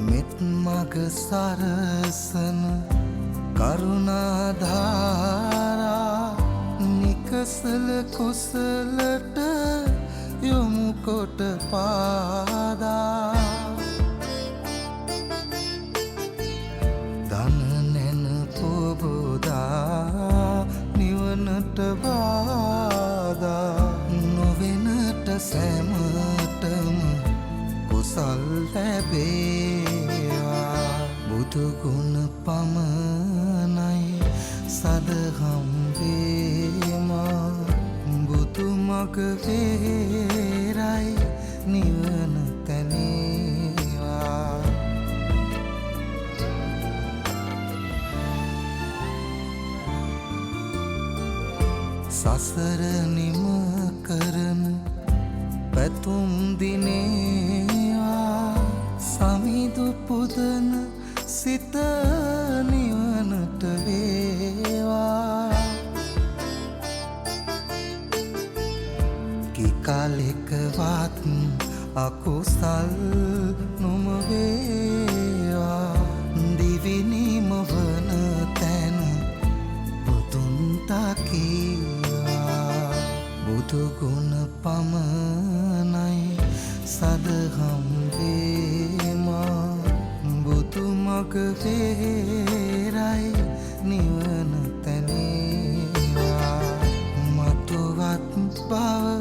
මෙත් මග සරසන කරුණාධාරා නිකසල කුසලට යොමු කොට පාදා දන නැන පොබෝදා නිවනට බාදා නොවෙනට සැමටම කුසල් ලැබේවා බුදුගුණ පමණයි සදහම් වේමා බුදු මග වේරයි නිවන තැනේවා සසර නිම කරන පැතුම් දිනේවා සමිදු පුදන සිත නිවනට වේවා කිකාලෙකවත් අකුසල් නොම වේවා දිවිනිම වන තැන බුදුන් තකීවා බුදුගුණ පමණයි සදහම් වේමා බුදු මග වේරයි නිවන තැනේවා මතුවත් බව